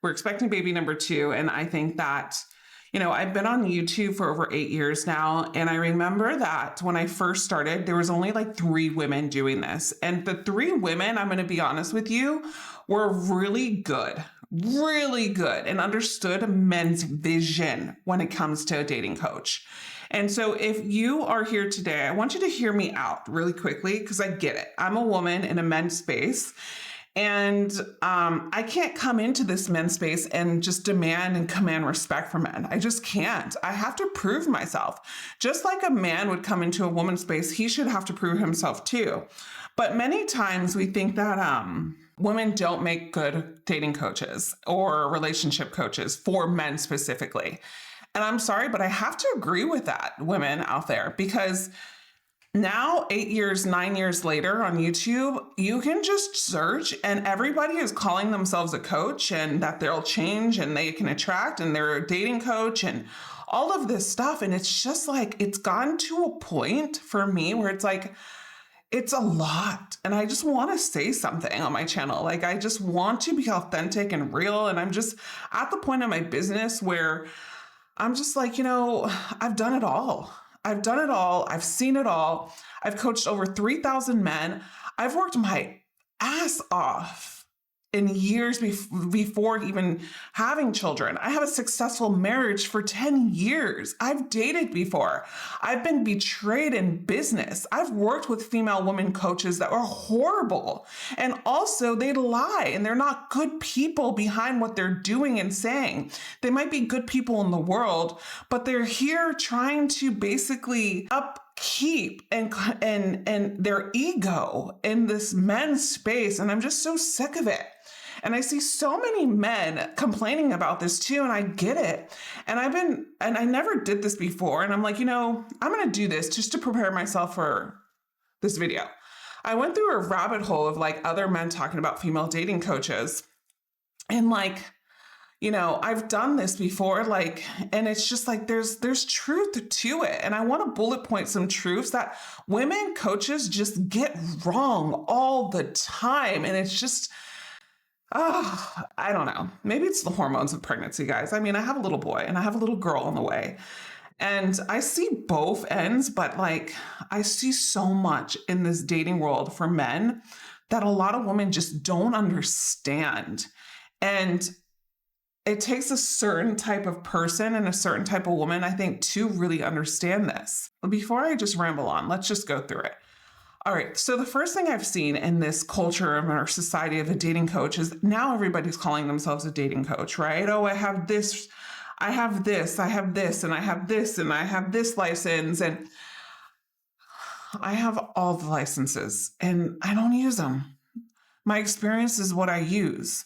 We're expecting baby number 2. And I think that, I've been on YouTube for over 8 years now. And I remember that when I first started, there was only like 3 women doing this. And the 3 women, I'm going to be honest with you, were really good and understood men's vision when it comes to a dating coach. And so if you are here today, I want you to hear me out really quickly because I get it. I'm a woman in a men's space. And I can't come into this men's space and just demand and command respect from men. I just can't. I have to prove myself. Just like a man would come into a woman's space, he should have to prove himself too. But many times we think that women don't make good dating coaches or relationship coaches for men specifically. And I'm sorry, but I have to agree with that, women out there, because now, 8 years, 9 years later on YouTube, you can just search and everybody is calling themselves a coach and that they'll change and they can attract and they're a dating coach and all of this stuff. And it's just like, it's gotten to a point for me where it's like, it's a lot. And I just want to say something on my channel. Like, I just want to be authentic and real. And I'm just at the point in my business where I'm just like, I've done it all. I've done it all. I've seen it all. I've coached over 3,000 men. I've worked my ass off in years before even having children. I have a successful marriage for 10 years. I've dated before. I've been betrayed in business. I've worked with female women coaches that are horrible. And also they lie and they're not good people behind what they're doing and saying. They might be good people in the world, but they're here trying to basically upkeep and their ego in this men's space. And I'm just so sick of it. And I see so many men complaining about this too, and I get it. And I never did this before. And I'm like, I'm going to do this just to prepare myself for this video. I went through a rabbit hole of like other men talking about female dating coaches. And like, I've done this before, and it's just like, there's truth to it. And I want to bullet point some truths that women coaches just get wrong all the time. And it's just, I don't know. Maybe it's the hormones of pregnancy, guys. I mean, I have a little boy and I have a little girl on the way. And I see both ends, but like, I see so much in this dating world for men that a lot of women just don't understand. And it takes a certain type of person and a certain type of woman, I think, to really understand this. But before I just ramble on, let's just go through it. All right. So the first thing I've seen in this culture of our society of a dating coach is now everybody's calling themselves a dating coach, right? Oh, I have this, I have this, I have this, and I have this, and I have this license. And I have all the licenses and I don't use them. My experience is what I use.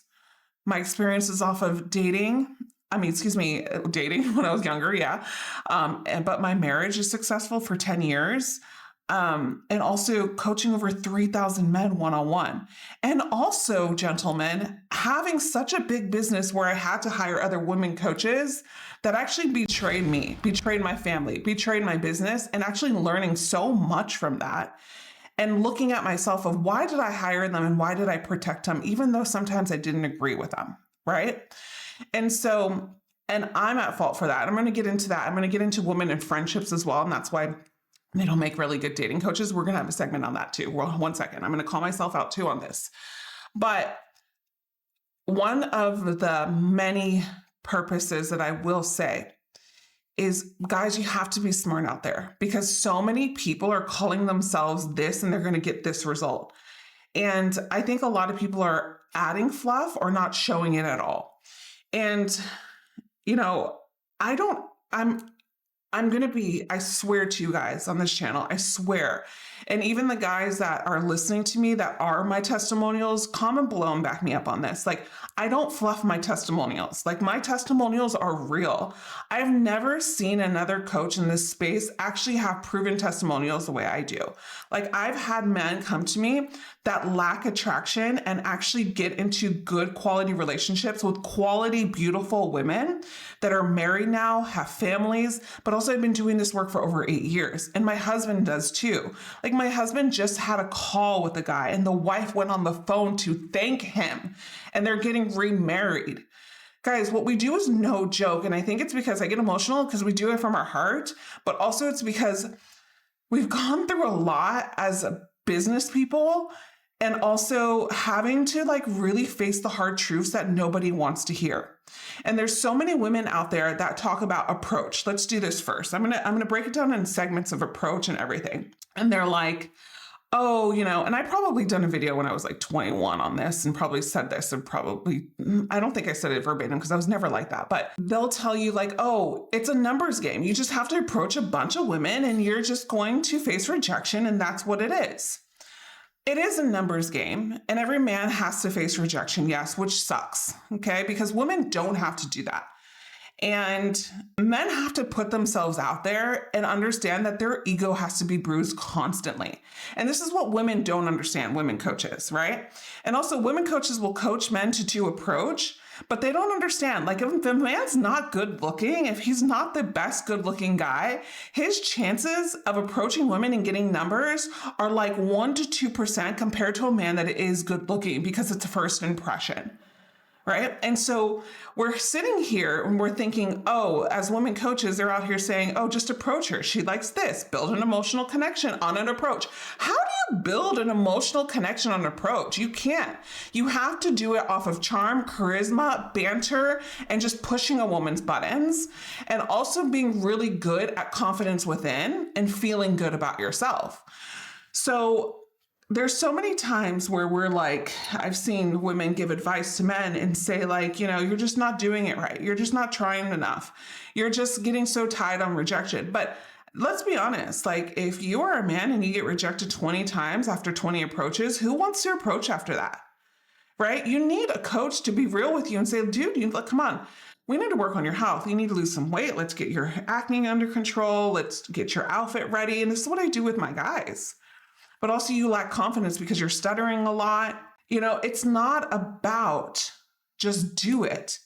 My experience is off of dating when I was younger. Yeah. But my marriage is successful for 10 years. And also coaching over 3,000 men one-on-one. And also, gentlemen, having such a big business where I had to hire other women coaches that actually betrayed me, betrayed my family, betrayed my business, and actually learning so much from that. And looking at myself of why did I hire them and why did I protect them, even though sometimes I didn't agree with them, right? And so, and I'm at fault for that. I'm going to get into that. I'm going to get into women and friendships as well. And that's why they don't make really good dating coaches. We're going to have a segment on that too. Well, one second. I'm going to call myself out too on this. But one of the many purposes that I will say is, guys, you have to be smart out there because so many people are calling themselves this and they're going to get this result. And I think a lot of people are adding fluff or not showing it at all. And, I'm going to be, I swear to you guys on this channel, I swear. And even the guys that are listening to me that are my testimonials, comment below and back me up on this. Like, I don't fluff my testimonials. Like, my testimonials are real. I've never seen another coach in this space actually have proven testimonials the way I do. Like, I've had men come to me that lack attraction and actually get into good quality relationships with quality, beautiful women that are married now, have families, but also I've been doing this work for over 8 years. And my husband does too. Like, my husband just had a call with a guy and the wife went on the phone to thank him and they're getting remarried. Guys, what we do is no joke. And I think it's because I get emotional because we do it from our heart, but also it's because we've gone through a lot as business people and also having to like really face the hard truths that nobody wants to hear. And there's so many women out there that talk about approach. Let's do this first. I'm going to break it down in segments of approach and everything. And they're like, oh, and I probably done a video when I was like 21 on this and probably said this and probably, I don't think I said it verbatim because I was never like that, but they'll tell you like, oh, it's a numbers game. You just have to approach a bunch of women and you're just going to face rejection. And that's what it is. It is a numbers game and every man has to face rejection. Yes, which sucks. Okay. Because women don't have to do that. And men have to put themselves out there and understand that their ego has to be bruised constantly. And this is what women don't understand, women coaches, right? And also women coaches will coach men to approach, but they don't understand. Like if the man's not good looking, if he's not the best good looking guy, his chances of approaching women and getting numbers are like 1% to 2% compared to a man that is good looking because it's a first impression. Right. And so we're sitting here and we're thinking, oh, as women coaches, they're out here saying, oh, just approach her. She likes this. Build an emotional connection on an approach. How do you build an emotional connection on an approach? You can't. You have to do it off of charm, charisma, banter, and just pushing a woman's buttons. And also being really good at confidence within and feeling good about yourself. So there's so many times where we're like, I've seen women give advice to men and say like, you're just not doing it right. You're just not trying enough. You're just getting so tied on rejection. But let's be honest, like if you are a man and you get rejected 20 times after 20 approaches, who wants to approach after that? Right? You need a coach to be real with you and say, dude, come on. We need to work on your health. You need to lose some weight. Let's get your acne under control. Let's get your outfit ready. And this is what I do with my guys. But also you lack confidence because you're stuttering a lot. It's not about just do it.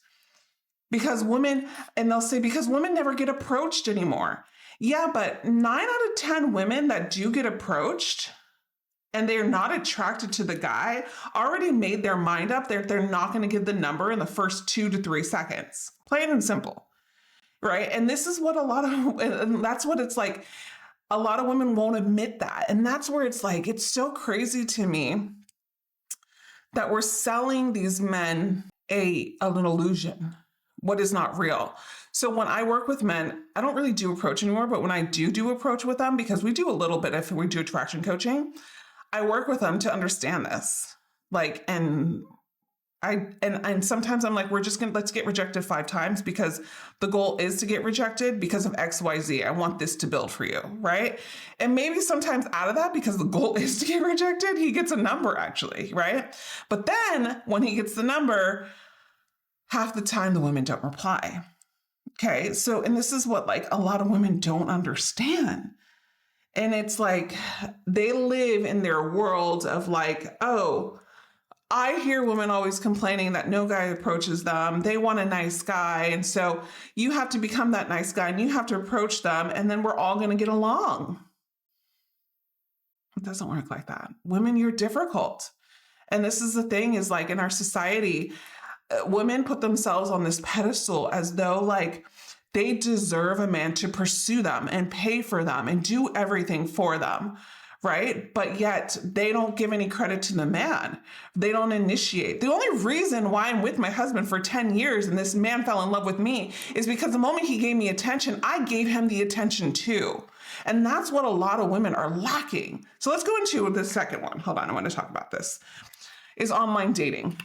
Because women, and they'll say, because women never get approached anymore. Yeah, but 9 out of 10 women that do get approached and they're not attracted to the guy already made their mind up that they're not going to give the number in the first 2 to 3 seconds. Plain and simple. Right? And this is what and that's what it's like. A lot of women won't admit that. And that's where it's like, it's so crazy to me that we're selling these men an illusion, what is not real. So when I work with men, I don't really do approach anymore, but when I do approach with them, because we do a little bit if we do attraction coaching, I work with them to understand this. Like, and sometimes I'm like, let's get rejected 5 times because the goal is to get rejected because of XYZ. I want this to build for you, right? And maybe sometimes out of that, because the goal is to get rejected, he gets a number actually, right? But then when he gets the number, half the time the women don't reply. Okay. So, and this is what like a lot of women don't understand. And it's like, they live in their world of like, oh, I hear women always complaining that no guy approaches them. They want a nice guy. And so you have to become that nice guy and you have to approach them and then we're all going to get along. It doesn't work like that. Women, you're difficult. And this is the thing is like in our society, women put themselves on this pedestal as though like they deserve a man to pursue them and pay for them and do everything for them. Right? But yet they don't give any credit to the man. They don't initiate. The only reason why I'm with my husband for 10 years and this man fell in love with me is because the moment he gave me attention, I gave him the attention too. And that's what a lot of women are lacking. So let's go into the second one. Hold on. I want to talk about this. Is online dating.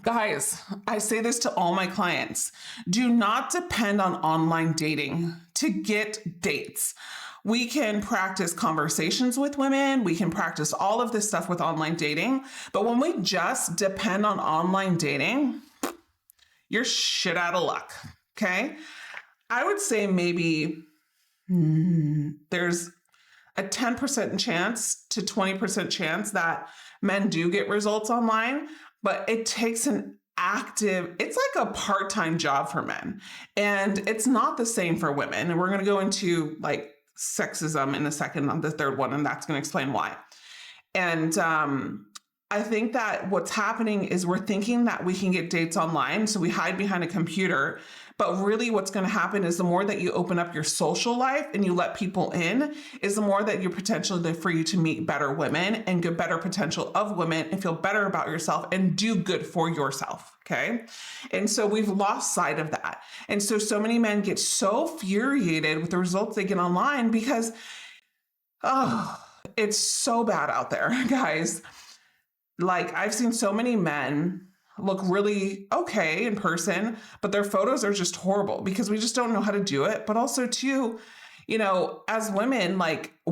Guys, I say this to all my clients. Do not depend on online dating to get dates. We can practice conversations with women. We can practice all of this stuff with online dating. But when we just depend on online dating, you're shit out of luck. Okay. I would say maybe there's a 10% chance to 20% chance that men do get results online, but it takes it's like a part-time job for men. And it's not the same for women. And we're going to go into like sexism in a second on the third one, and that's going to explain why. And I think that what's happening is we're thinking that we can get dates online, so we hide behind a computer. But really, what's going to happen is the more that you open up your social life and you let people in, is the more that you potential for you to meet better women and get better potential of women and feel better about yourself and do good for yourself. Okay. And so we've lost sight of that. And so many men get so infuriated with the results they get online because, oh, it's so bad out there, guys. Like, I've seen so many men look really okay in person, but their photos are just horrible because we just don't know how to do it. But also too, you know, as women, like a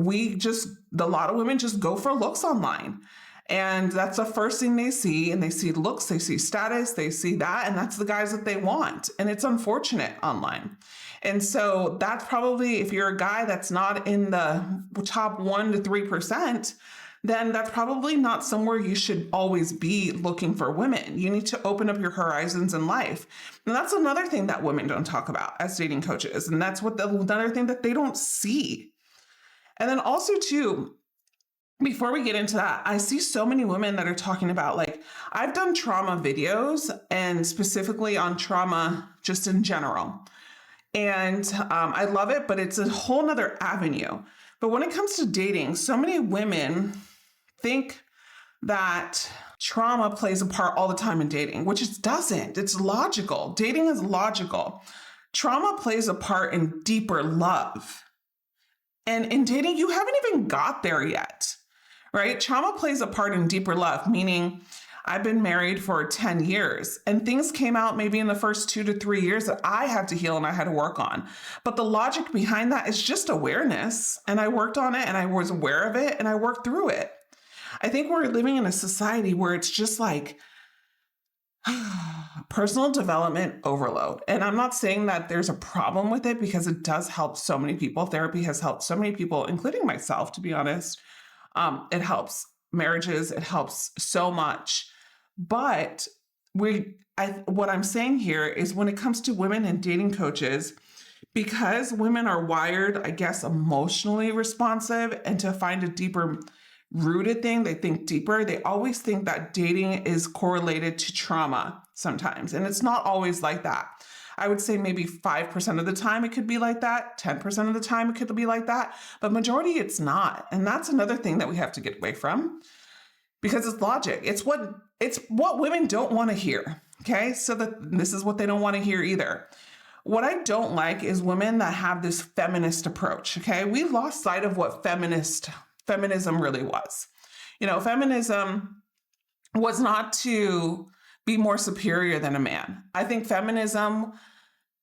lot of women just go for looks online. And that's the first thing they see. And they see looks, they see status, they see that, and that's the guys that they want. And it's unfortunate online. And so that's probably, if you're a guy that's not in the top 1% to 3%, then that's probably not somewhere you should always be looking for women. You need to open up your horizons in life. And that's another thing that women don't talk about as dating coaches. And that's another thing that they don't see. And then also too, before we get into that, I see so many women that are talking about, like, I've done trauma videos and specifically on trauma just in general. And I love it, but it's a whole nother avenue. But when it comes to dating, so many women think that trauma plays a part all the time in dating, which it doesn't. It's logical. Dating is logical. Trauma plays a part in deeper love. And in dating, you haven't even got there yet, right? Trauma plays a part in deeper love, meaning I've been married for 10 years and things came out maybe in the first 2 to 3 years that I had to heal and I had to work on. But the logic behind that is just awareness. And I worked on it and I was aware of it and I worked through it. I think we're living in a society where it's just like personal development overload. And I'm not saying that there's a problem with it because it does help so many people. Therapy has helped so many people, including myself, to be honest. It helps marriages. It helps so much. But what I'm saying here is when it comes to women and dating coaches, because women are wired, I guess, emotionally responsive and to find a deeper rooted thing, they think deeper. They always think that dating is correlated to trauma sometimes. And it's not always like that. I would say maybe 5% of the time it could be like that. 10% of the time it could be like that. But majority it's not. And that's another thing that we have to get away from because it's logic. It's what women don't want to hear. Okay. So this is what they don't want to hear either. What I don't like is women that have this feminist approach. Okay. We lost sight of what feminism really was. You know, feminism was not to be more superior than a man. I think feminism,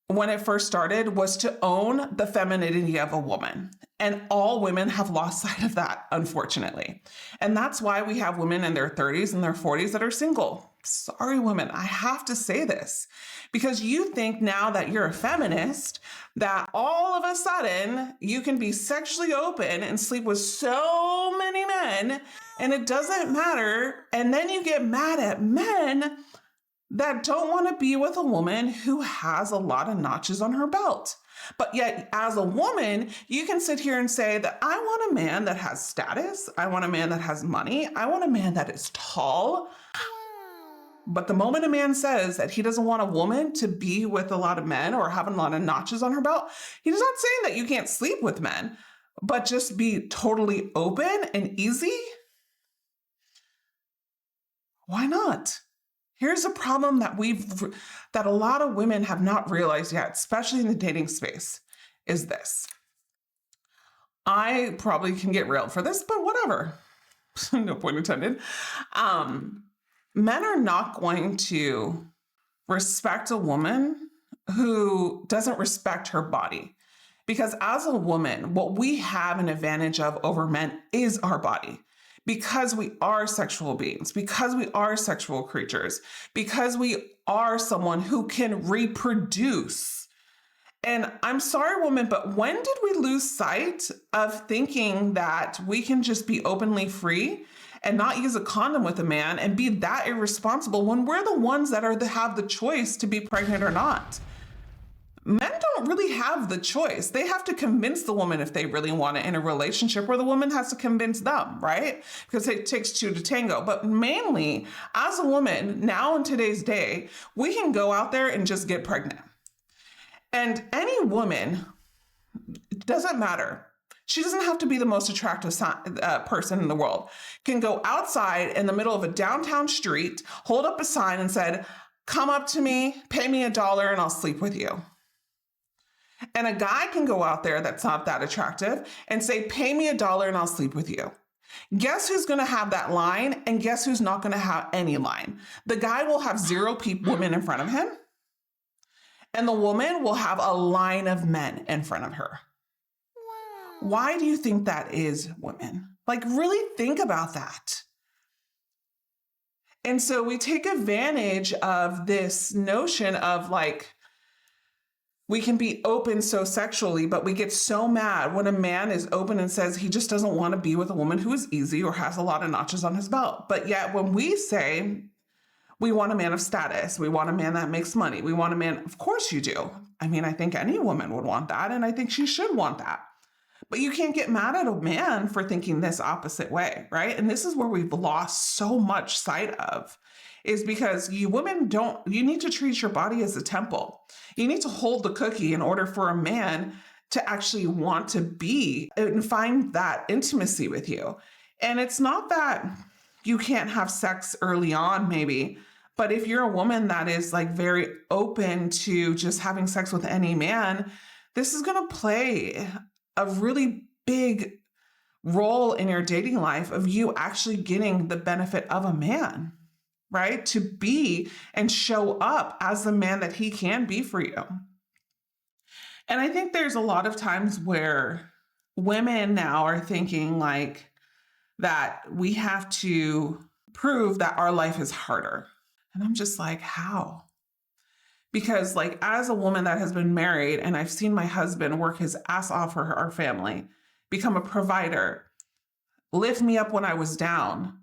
when it first started, was to own the femininity of a woman. And all women have lost sight of that, unfortunately. And that's why we have women in their 30s and their 40s that are single. Sorry, women, I have to say this because you think now that you're a feminist, that all of a sudden you can be sexually open and sleep with so many men and it doesn't matter. And then you get mad at men that don't want to be with a woman who has a lot of notches on her belt. But yet, as a woman, you can sit here and say that I want a man that has status. I want a man that has money. I want a man that is tall. But the moment a man says that he doesn't want a woman to be with a lot of men or have a lot of notches on her belt, he's not saying that you can't sleep with men, but just be totally open and easy. Why not? Here's a problem that a lot of women have not realized yet, especially in the dating space, is this. I probably can get railed for this, but whatever. No point intended. Men are not going to respect a woman who doesn't respect her body. Because as a woman, what we have an advantage of over men is our body. Because we are sexual beings, because we are sexual creatures, because we are someone who can reproduce. And I'm sorry, woman, but when did we lose sight of thinking that we can just be openly free and not use a condom with a man and be that irresponsible when we're the ones that have the choice to be pregnant or not? Men don't really have the choice. They have to convince the woman if they really want it in a relationship, or the woman has to convince them, right? Because it takes two to tango. But mainly, as a woman, now in today's day, we can go out there and just get pregnant. And any woman, it doesn't matter. She doesn't have to be the most attractive person in the world. Can go outside in the middle of a downtown street, hold up a sign and said, "Come up to me, pay me $1 and I'll sleep with you." And a guy can go out there that's not that attractive and say, "Pay me $1 and I'll sleep with you." Guess who's going to have that line, and guess who's not going to have any line? The guy will have zero women in front of him, and the woman will have a line of men in front of her. Why do you think that is, women? Like, really think about that. And so we take advantage of this notion of like, we can be open so sexually, but we get so mad when a man is open and says he just doesn't want to be with a woman who is easy or has a lot of notches on his belt. But yet when we say we want a man of status, we want a man that makes money, we want a man, of course you do. I mean, I think any woman would want that, and I think she should want that. But you can't get mad at a man for thinking this opposite way, right? And this is where we've lost so much sight of, is because you women you need to treat your body as a temple. You need to hold the cookie in order for a man to actually want to be and find that intimacy with you. And it's not that you can't have sex early on, maybe, but if you're a woman that is like very open to just having sex with any man, this is going to play a really big role in your dating life of you actually getting the benefit of a man, right? To be and show up as the man that he can be for you. And I think there's a lot of times where women now are thinking like that we have to prove that our life is harder. And I'm just like, how? Because like, as a woman that has been married, and I've seen my husband work his ass off for our family, become a provider, lift me up when I was down,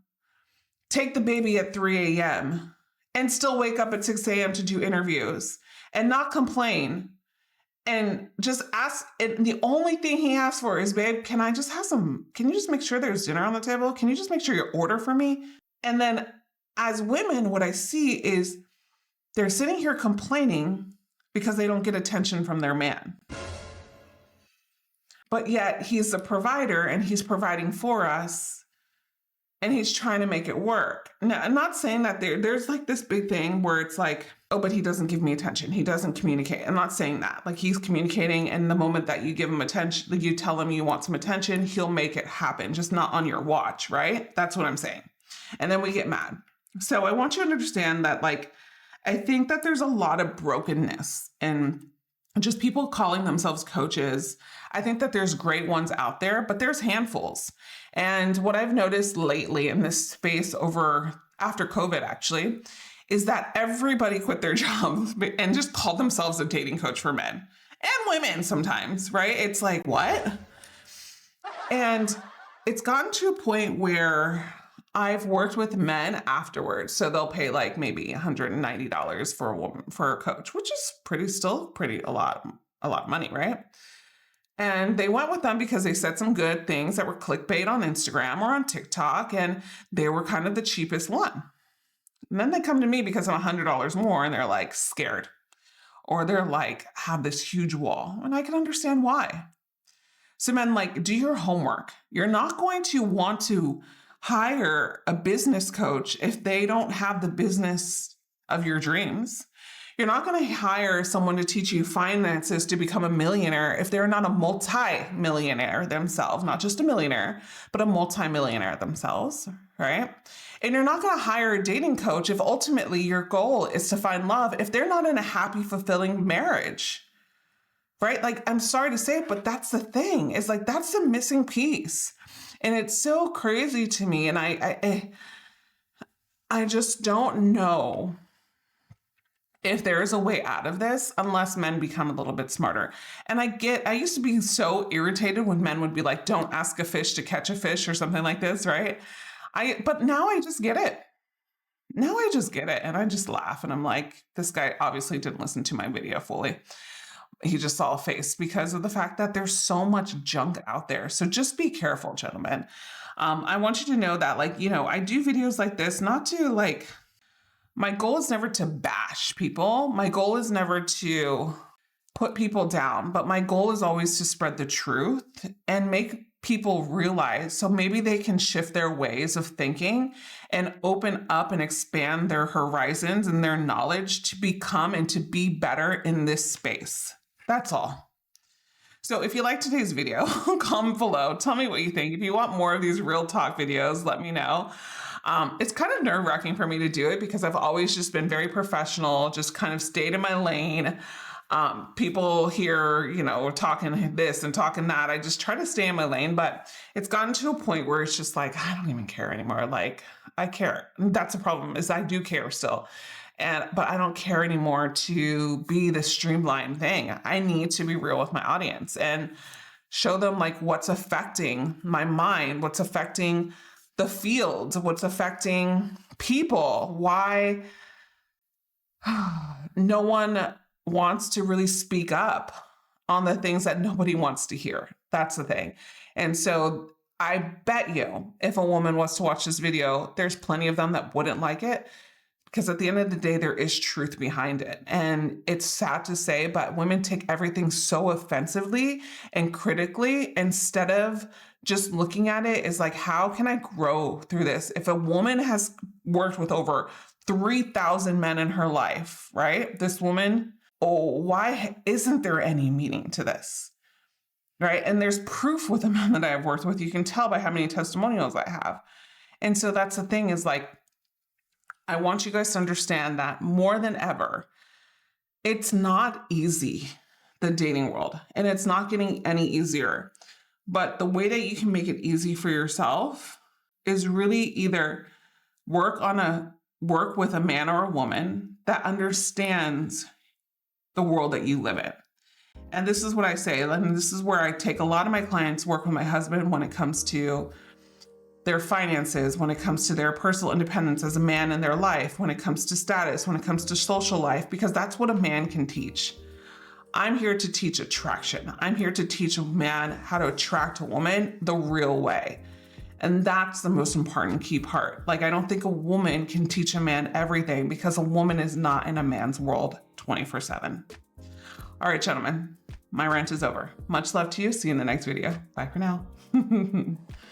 take the baby at 3 a.m. and still wake up at 6 a.m. to do interviews and not complain and just ask. And the only thing he asks for is, "Babe, can you just make sure there's dinner on the table? Can you just make sure you order for me?" And then as women, what I see is they're sitting here complaining because they don't get attention from their man. But yet he's the provider and he's providing for us and he's trying to make it work. Now, I'm not saying that there's like this big thing where it's like, "Oh, but he doesn't give me attention. He doesn't communicate." I'm not saying that. Like, he's communicating, and the moment that you give him attention, like you tell him you want some attention, he'll make it happen, just not on your watch, right? That's what I'm saying. And then we get mad. So I want you to understand that, like, I think that there's a lot of brokenness and just people calling themselves coaches. I think that there's great ones out there, but there's handfuls. And what I've noticed lately in this space after COVID actually, is that everybody quit their jobs and just called themselves a dating coach for men and women sometimes, right? It's like, what? And it's gotten to a point where I've worked with men afterwards. So they'll pay like maybe $190 for a coach, which is a lot of money, right? And they went with them because they said some good things that were clickbait on Instagram or on TikTok, and they were kind of the cheapest one. And then they come to me because I'm $100 more, and they're like scared, or they're like have this huge wall, and I can understand why. So men, like, do your homework. You're not going to want to hire a business coach if they don't have the business of your dreams. You're not going to hire someone to teach you finances to become a millionaire if they're not a multi-millionaire themselves, not just a millionaire, but a multi-millionaire themselves, right? And you're not going to hire a dating coach if ultimately your goal is to find love if they're not in a happy, fulfilling marriage, right? Like, I'm sorry to say it, but that's the thing. It's like, that's the missing piece. And it's so crazy to me. And I just don't know if there is a way out of this unless men become a little bit smarter. And I used to be so irritated when men would be like, "Don't ask a fish to catch a fish," or something like this, right? But now I just get it. And I just laugh and I'm like, this guy obviously didn't listen to my video fully. He just saw a face because of the fact that there's so much junk out there. So just be careful, gentlemen. I want you to know that, like, you know, I do videos like this, not to like, my goal is never to bash people. My goal is never to put people down, but my goal is always to spread the truth and make people realize, so maybe they can shift their ways of thinking and open up and expand their horizons and their knowledge to become and to be better in this space. That's all. So if you like today's video, comment below. Tell me what you think. If you want more of these real talk videos, let me know. It's kind of nerve-wracking for me to do it because I've always just been very professional, just kind of stayed in my lane. People here, you know, talking this and talking that. I just try to stay in my lane, but it's gotten to a point where it's just like, I don't even care anymore. Like, I care. That's the problem, is I do care still. But I don't care anymore to be the streamlined thing. I need to be real with my audience and show them like what's affecting my mind, what's affecting the field, what's affecting people, why no one wants to really speak up on the things that nobody wants to hear. That's the thing. And so I bet you if a woman was to watch this video, there's plenty of them that wouldn't like it, because at the end of the day, there is truth behind it. And it's sad to say, but women take everything so offensively and critically instead of just looking at it as like, how can I grow through this? If a woman has worked with over 3,000 men in her life, right? This woman, oh, why isn't there any meaning to this? Right? And there's proof with the men that I've worked with. You can tell by how many testimonials I have. And so that's the thing, is like, I want you guys to understand that more than ever, it's not easy, the dating world, and it's not getting any easier. But the way that you can make it easy for yourself is really either work with a man or a woman that understands the world that you live in. And this is what I say, and this is where I take a lot of my clients, work with my husband when it comes to their finances, when it comes to their personal independence as a man in their life, when it comes to status, when it comes to social life, because that's what a man can teach. I'm here to teach attraction. I'm here to teach a man how to attract a woman the real way. And that's the most important key part. Like, I don't think a woman can teach a man everything, because a woman is not in a man's world 24/7. All right, gentlemen, my rant is over. Much love to you. See you in the next video. Bye for now.